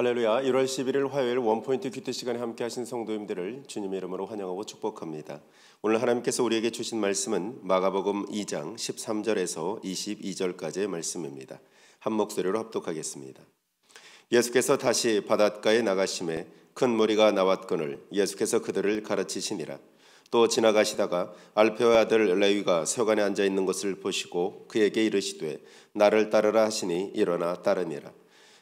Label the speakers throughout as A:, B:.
A: 할렐루야. 1월 11일 화요일 원포인트 큐티 시간에 함께 하신 성도님들을 주님의 이름으로 환영하고 축복합니다. 오늘 하나님께서 우리에게 주신 말씀은 마가복음 2장 13절에서 22절까지의 말씀입니다. 한 목소리로 합독하겠습니다. 예수께서 다시 바닷가에 나가심에 큰 무리가 나왔거늘 예수께서 그들을 가르치시니라. 또 지나가시다가 알페오의 아들 레위가 세관에 앉아 있는 것을 보시고 그에게 이르시되 나를 따르라 하시니 일어나 따르니라.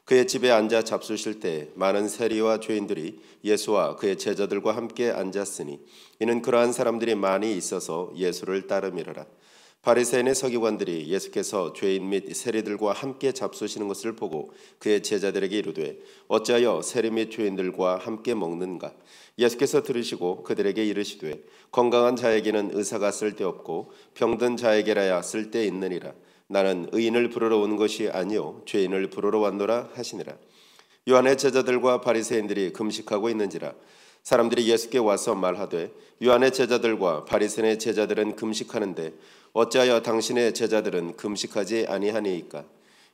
A: 그의 집에 앉아 잡수실 때 많은 세리와 죄인들이 예수와 그의 제자들과 함께 앉았으니 이는 그러한 사람들이 많이 있어서 예수를 따름이러라. 바리새인의 서기관들이 예수께서 죄인 및 세리들과 함께 잡수시는 것을 보고 그의 제자들에게 이르되 어찌하여 세리 및 죄인들과 함께 먹는가? 예수께서 들으시고 그들에게 이르시되 건강한 자에게는 의사가 쓸데없고 병든 자에게라야 쓸데있느니라. 나는 의인을 부르러 온 것이 아니요 죄인을 부르러 왔노라 하시니라. 요한의 제자들과 바리새인들이 금식하고 있는지라. 사람들이 예수께 와서 말하되 요한의 제자들과 바리새인의 제자들은 금식하는데 어찌하여 당신의 제자들은 금식하지 아니하니이까?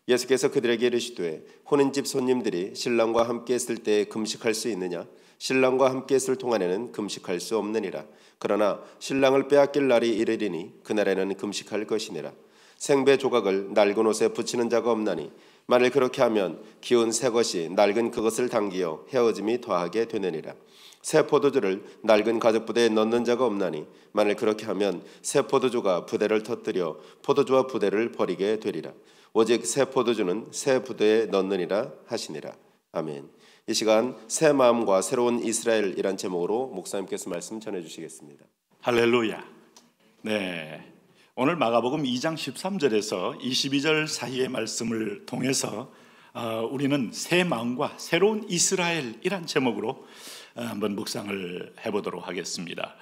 A: 예수께서 그들에게 이르시되 혼인집 손님들이 신랑과 함께 있을 때에 금식할 수 있느냐? 신랑과 함께 있을 동안에는 금식할 수 없느니라. 그러나 신랑을 빼앗길 날이 이르리니 그날에는 금식할 것이니라. 생배 조각을 낡은 옷에 붙이는 자가 없나니 만일 그렇게 하면 기운 새 것이 낡은 그것을 당기어 헤어짐이 더하게 되느니라. 새 포도주를 낡은 가죽 부대에 넣는 자가 없나니 만일 그렇게 하면 새 포도주가 부대를 터뜨려 포도주와 부대를 버리게 되리라. 오직 새 포도주는 새 부대에 넣느니라 하시니라. 아멘. 이 시간 새 마음과 새로운 이스라엘이란 제목으로 목사님께서 말씀 전해주시겠습니다.
B: 할렐루야. 네. 오늘 마가복음 2장 13절에서 22절 사이의 말씀을 통해서 우리는 새 마음과 새로운 이스라엘이란 제목으로 한번 묵상을 해보도록 하겠습니다.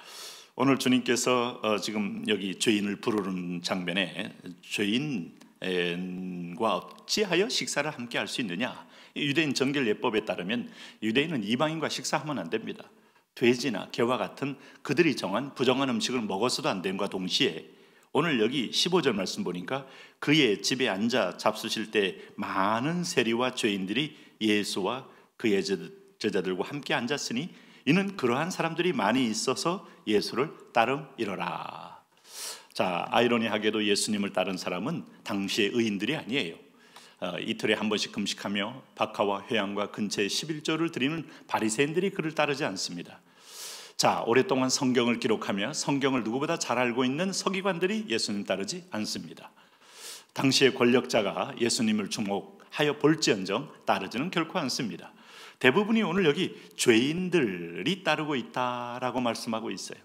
B: 오늘 주님께서 지금 여기 죄인을 부르는 장면에 죄인과 어찌하여 식사를 함께 할 수 있느냐? 유대인 정결 예법에 따르면 유대인은 이방인과 식사하면 안 됩니다. 돼지나 개와 같은 그들이 정한 부정한 음식을 먹어서도 안 됨과 동시에 오늘 여기 15절 말씀 보니까 그의 집에 앉아 잡수실 때 많은 세리와 죄인들이 예수와 그의 제자들과 함께 앉았으니 이는 그러한 사람들이 많이 있어서 예수를 따름이러라. 자, 아이러니하게도 예수님을 따른 사람은 당시의 의인들이 아니에요. 이틀에 한 번씩 금식하며 박하와 회양과 근처에 11조를 드리는 바리새인들이 그를 따르지 않습니다. 자, 오랫동안 성경을 기록하며 성경을 누구보다 잘 알고 있는 서기관들이 예수님 따르지 않습니다. 당시의 권력자가 예수님을 주목하여 볼지언정 따르지는 결코 않습니다. 대부분이 오늘 여기 죄인들이 따르고 있다라고 말씀하고 있어요.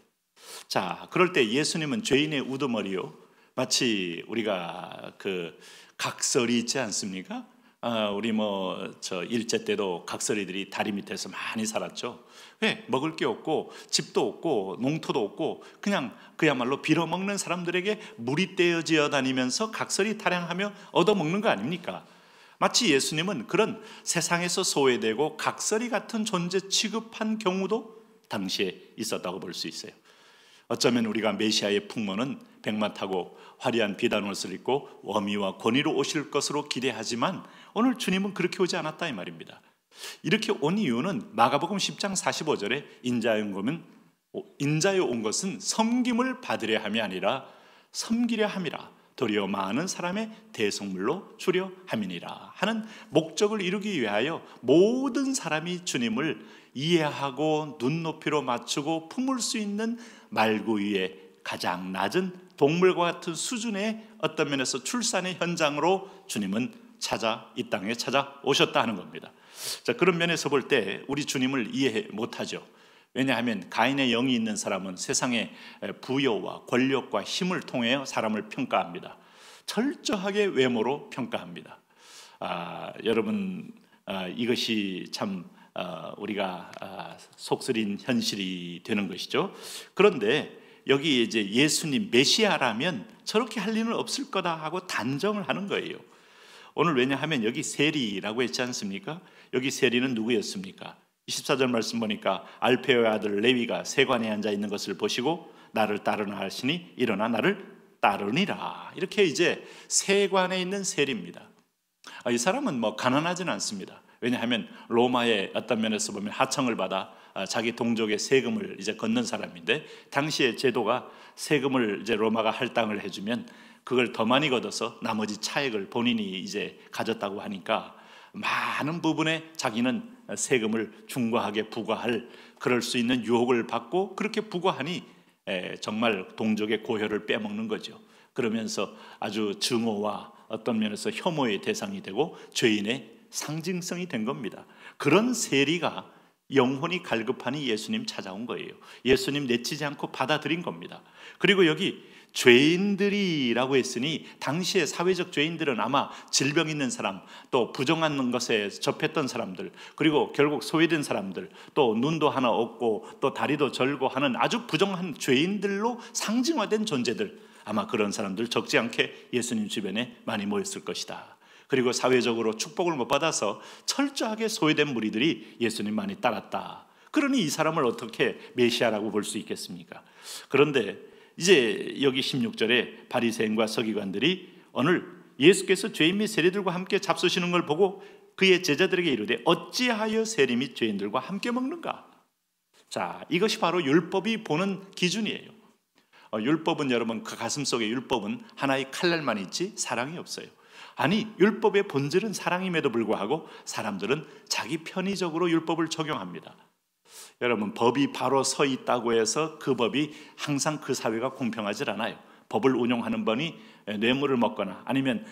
B: 자, 그럴 때 예수님은 죄인의 우두머리요, 마치 우리가 그 각설이 있지 않습니까? 우리 일제 때도 각설이들이 다리 밑에서 많이 살았죠. 왜? 먹을 게 없고 집도 없고 농토도 없고 그냥 그야말로 빌어먹는 사람들에게 물이 떼어지어 다니면서 각설이 타령하며 얻어먹는 거 아닙니까? 마치 예수님은 그런 세상에서 소외되고 각설이 같은 존재 취급한 경우도 당시에 있었다고 볼 수 있어요. 어쩌면 우리가 메시아의 풍모는 백마 타고 화려한 비단 옷을 입고 워미와 권위로 오실 것으로 기대하지만 오늘 주님은 그렇게 오지 않았다 이 말입니다. 이렇게 온 이유는 마가복음 10장 45절에 인자에 온 것은 섬김을 받으려 함이 아니라 섬기려 함이라 도리어 많은 사람의 대속물로 주려 함이니라 하는 목적을 이루기 위하여 모든 사람이 주님을 이해하고 눈높이로 맞추고 품을 수 있는 말구 위에 가장 낮은 동물과 같은 수준의 어떤 면에서 출산의 현장으로 주님은 이 땅에 찾아오셨다 하는 겁니다. 자, 그런 면에서 볼 때 우리 주님을 이해 못하죠. 왜냐하면 가인의 영이 있는 사람은 세상의 부여와 권력과 힘을 통해 사람을 평가합니다. 철저하게 외모로 평가합니다. 여러분, 이것이 참 우리가 속쓰린 현실이 되는 것이죠. 그런데 여기 이제 예수님 메시아라면 저렇게 할 일은 없을 거다 하고 단정을 하는 거예요. 오늘 왜냐하면 여기 세리라고 했지 않습니까? 여기 세리는 누구였습니까? 24절 말씀 보니까 알페오의 아들 레위가 세관에 앉아 있는 것을 보시고 나를 따르나 하시니 일어나 나를 따르니라. 이렇게 이제 세관에 있는 세리입니다. 이 사람은 가난하지는 않습니다. 왜냐하면 로마의 어떤 면에서 보면 하청을 받아 자기 동족의 세금을 이제 걷는 사람인데, 당시의 제도가 세금을 이제 로마가 할당을 해주면 그걸 더 많이 걷어서 나머지 차액을 본인이 이제 가졌다고 하니까 많은 부분에 자기는 세금을 중과하게 부과할, 그럴 수 있는 유혹을 받고 그렇게 부과하니 정말 동족의 고혈을 빼먹는 거죠. 그러면서 아주 증오와 어떤 면에서 혐오의 대상이 되고 죄인의 상징성이 된 겁니다. 그런 세리가 영혼이 갈급하니 예수님 찾아온 거예요. 예수님 내치지 않고 받아들인 겁니다. 그리고 여기 죄인들이라고 했으니 당시의 사회적 죄인들은 아마 질병 있는 사람, 또 부정한 것에 접했던 사람들, 그리고 결국 소외된 사람들, 또 눈도 하나 없고 또 다리도 절고 하는 아주 부정한 죄인들로 상징화된 존재들, 아마 그런 사람들 적지 않게 예수님 주변에 많이 모였을 것이다. 그리고 사회적으로 축복을 못 받아서 철저하게 소외된 무리들이 예수님 많이 따랐다. 그러니 이 사람을 어떻게 메시아라고 볼 수 있겠습니까? 그런데 이제 여기 16절에 바리새인과 서기관들이 오늘 예수께서 죄인 및 세리들과 함께 잡수시는 걸 보고 그의 제자들에게 이르되 어찌하여 세리 및 죄인들과 함께 먹는가? 자, 이것이 바로 율법이 보는 기준이에요. 율법은 여러분, 그 가슴속에 율법은 하나의 칼날만 있지 사랑이 없어요. 아니, 율법의 본질은 사랑임에도 불구하고 사람들은 자기 편의적으로 율법을 적용합니다. 여러분, 법이 바로 서 있다고 해서 그 법이 항상 그 사회가 공평하지 않아요. 법을 운용하는 분이 뇌물을 먹거나 아니면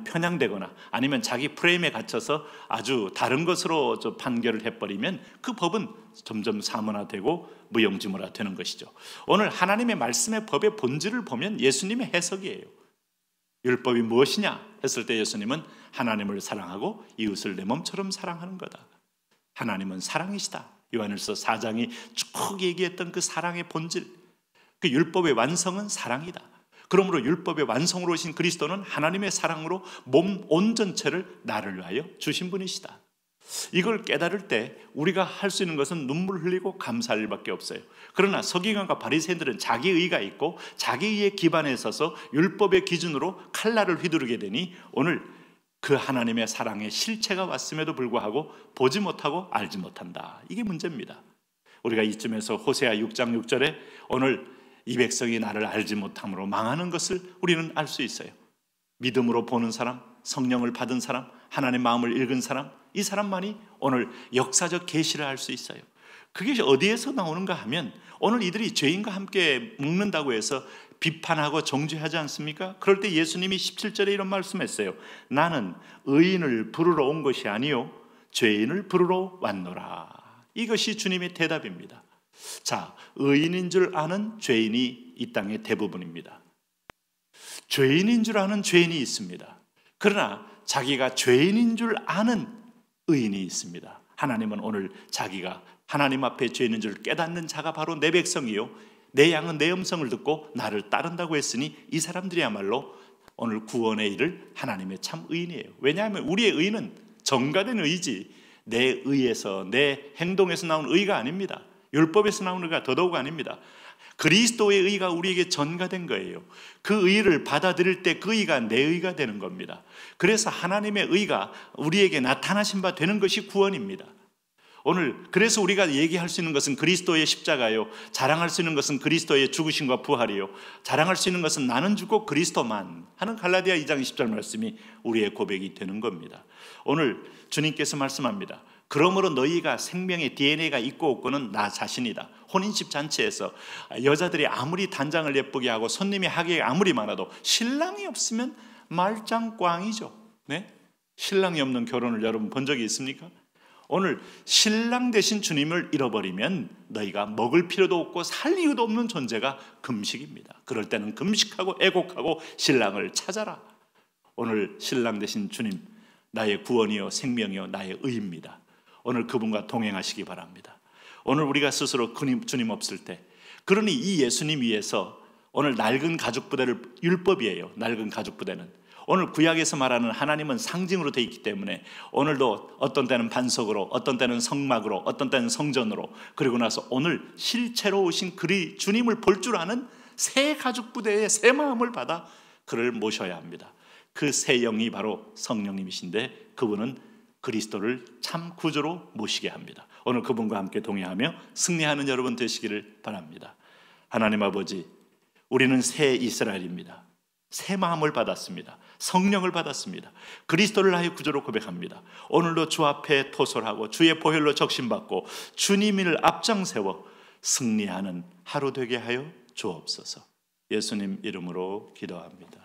B: 편향되거나 아니면 자기 프레임에 갇혀서 아주 다른 것으로 판결을 해버리면 그 법은 점점 사문화되고 무용지물화 되는 것이죠. 오늘 하나님의 말씀의 법의 본질을 보면 예수님의 해석이에요. 율법이 무엇이냐 했을 때 예수님은 하나님을 사랑하고 이웃을 내 몸처럼 사랑하는 거다. 하나님은 사랑이시다. 요한일서 4장이 쭉 얘기했던 그 사랑의 본질, 그 율법의 완성은 사랑이다. 그러므로 율법의 완성으로 오신 그리스도는 하나님의 사랑으로 몸 온 전체를 나를 위하여 주신 분이시다. 이걸 깨달을 때 우리가 할 수 있는 것은 눈물 흘리고 감사할 일밖에 없어요. 그러나 서기관과 바리새인들은 자기 의가 있고 자기 의에 기반에 서서 율법의 기준으로 칼날을 휘두르게 되니 오늘 그 하나님의 사랑의 실체가 왔음에도 불구하고 보지 못하고 알지 못한다. 이게 문제입니다. 우리가 이쯤에서 호세아 6장 6절에 오늘 이 백성이 나를 알지 못함으로 망하는 것을 우리는 알 수 있어요. 믿음으로 보는 사람, 성령을 받은 사람, 하나님의 마음을 읽은 사람, 이 사람만이 오늘 역사적 계시를 할 수 있어요. 그게 어디에서 나오는가 하면 오늘 이들이 죄인과 함께 먹는다고 해서 비판하고 정죄하지 않습니까? 그럴 때 예수님이 17절에 이런 말씀했어요. 나는 의인을 부르러 온 것이 아니요 죄인을 부르러 왔노라. 이것이 주님의 대답입니다. 자, 의인인 줄 아는 죄인이 이 땅의 대부분입니다. 죄인인 줄 아는 죄인이 있습니다. 그러나 자기가 죄인인 줄 아는 의인이 있습니다. 하나님은 오늘 자기가 하나님 앞에 죄인인 줄 깨닫는 자가 바로 내 백성이요 내 양은 내 음성을 듣고 나를 따른다고 했으니 이 사람들이야말로 오늘 구원의 일을 하나님의 참 의인이에요. 왜냐하면 우리의 의는 정가된 의지, 내 의에서 내 행동에서 나온 의가 아닙니다. 율법에서 나온 의가 더더욱 아닙니다. 그리스도의 의가 우리에게 전가된 거예요. 그 의를 받아들일 때 그 의가 내 의가 되는 겁니다. 그래서 하나님의 의가 우리에게 나타나신 바 되는 것이 구원입니다. 오늘 그래서 우리가 얘기할 수 있는 것은 그리스도의 십자가요, 자랑할 수 있는 것은 그리스도의 죽으심과 부활이요, 자랑할 수 있는 것은 나는 죽고 그리스도만 하는 갈라디아 2장 20절 말씀이 우리의 고백이 되는 겁니다. 오늘 주님께서 말씀합니다. 그러므로 너희가 생명의 DNA가 있고 없고는 나 자신이다. 혼인집 잔치에서 여자들이 아무리 단장을 예쁘게 하고 손님이 하객이 아무리 많아도 신랑이 없으면 말짱꽝이죠. 네? 신랑이 없는 결혼을 여러분 본 적이 있습니까? 오늘 신랑 되신 주님을 잃어버리면 너희가 먹을 필요도 없고 살 이유도 없는 존재가 금식입니다. 그럴 때는 금식하고 애곡하고 신랑을 찾아라. 오늘 신랑 되신 주님, 나의 구원이요 생명이요 나의 의입니다. 오늘 그분과 동행하시기 바랍니다. 오늘 우리가 스스로 주님 없을 때, 그러니 이 예수님 위해서 오늘 낡은 가죽 부대를, 율법이에요. 낡은 가죽 부대는 오늘 구약에서 말하는 하나님은 상징으로 되어 있기 때문에 오늘도 어떤 때는 반석으로, 어떤 때는 성막으로, 어떤 때는 성전으로, 그리고 나서 오늘 실체로 오신 그리 주님을 볼 줄 아는 새 가죽 부대의 새 마음을 받아 그를 모셔야 합니다. 그 새 영이 바로 성령님이신데 그분은 그리스도를 참 구주로 모시게 합니다. 오늘 그분과 함께 동행하며 승리하는 여러분 되시기를 바랍니다. 하나님 아버지, 우리는 새 이스라엘입니다. 새 마음을 받았습니다. 성령을 받았습니다. 그리스도를 나의 구주로 고백합니다. 오늘도 주 앞에 토설하고 주의 보혈로 적신받고 주님을 앞장세워 승리하는 하루 되게 하여 주옵소서. 예수님 이름으로 기도합니다.